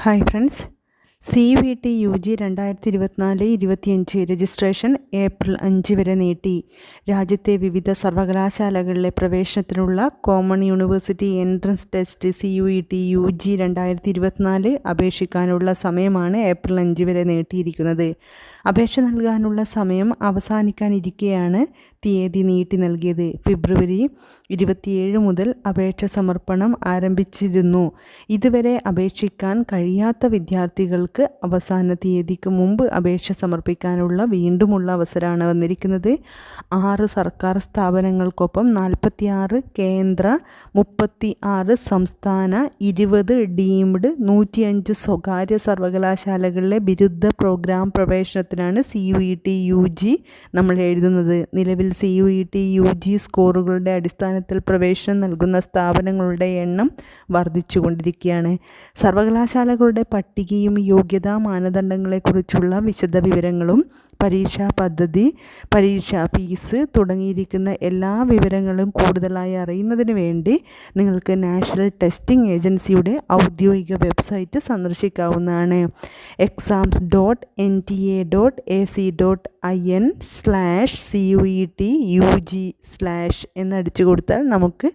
Hi friends, CUET UG 2024-25 registration April 5 വരെ നീട്ടി. രാജ്യത്തെ വിവിധ സർവകലാശാലകളിലെ പ്രവേശനത്തിനുള്ള common university entrance test CUET UG 2024 അപേക്ഷിക്കാനുള്ള സമയമാണ് ഏപ്രിൽ 5 വരെ നീട്ടിയിരിക്കുന്നത്. അപേക്ഷ നൽകാനുള്ള സമയം അവസാനിക്കാനിരിക്കെയാണ് തീയതി നീട്ടി നൽകിയത്. ഫെബ്രുവരി 27 മുതൽ അപേക്ഷ സമർപ്പണം ആരംഭിച്ചിരുന്നു. ഇതുവരെ അപേക്ഷിക്കാൻ കഴിയാത്ത വിദ്യാർത്ഥികൾക്ക് അവസാന തീയതിക്ക് മുമ്പ് അപേക്ഷ സമർപ്പിക്കാനുള്ള വീണ്ടുമുള്ള അവസരമാണ് വന്നിരിക്കുന്നത്. 6 സർക്കാർ സ്ഥാപനങ്ങൾക്കൊപ്പം 46 കേന്ദ്ര, 36 സംസ്ഥാന, 20 ഡീംഡ്, 105 സ്വകാര്യ സർവകലാശാലകളിലെ ബിരുദ പ്രോഗ്രാം പ്രവേശനത്തിനാണ് CUET UG നമ്മൾ എഴുതുന്നത്. നിലവിൽ CUET UG സ്കോറുകളുടെ അടിസ്ഥാനത്തിൽ പ്രവേശനം നൽകുന്ന സ്ഥാപനങ്ങളുടെ എണ്ണം വർദ്ധിച്ചുകൊണ്ടിരിക്കുകയാണ്. സർവകലാശാലകളുടെ പട്ടികയും യോഗ്യതാ മാനദണ്ഡങ്ങളെക്കുറിച്ചുള്ള വിശദ വിവരങ്ങളും പരീക്ഷാ പദ്ധതി, പരീക്ഷാ ഫീസ് തുടങ്ങിയിരിക്കുന്ന എല്ലാ വിവരങ്ങളും കൂടുതലായി അറിയുന്നതിന് വേണ്ടി നിങ്ങൾക്ക് നാഷണൽ ടെസ്റ്റിംഗ് ഏജൻസിയുടെ ഔദ്യോഗിക വെബ്സൈറ്റ് സന്ദർശിക്കാവുന്നതാണ്. exams.nta.ac.in/CUET-UG/ എന്നടിച്ചു കൊടുത്താൽ നമുക്ക്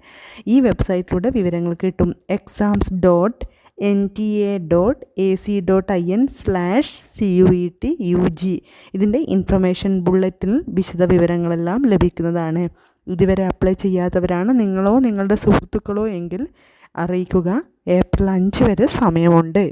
ഈ വെബ്സൈറ്റിലൂടെ വിവരങ്ങൾ കിട്ടും. exams.nta.ac.in/CUET-UG ഇതിൻ്റെ ഇൻഫർമേഷൻ ബുള്ളറ്റിൽ വിശദ വിവരങ്ങളെല്ലാം ലഭിക്കുന്നതാണ്. ഇതുവരെ അപ്ലൈ ചെയ്യാത്തവരാണ് നിങ്ങളോ നിങ്ങളുടെ സുഹൃത്തുക്കളോ എങ്കിൽ അറിയിക്കുക. ഏപ്രിൽ 5 വരെ സമയമുണ്ട്.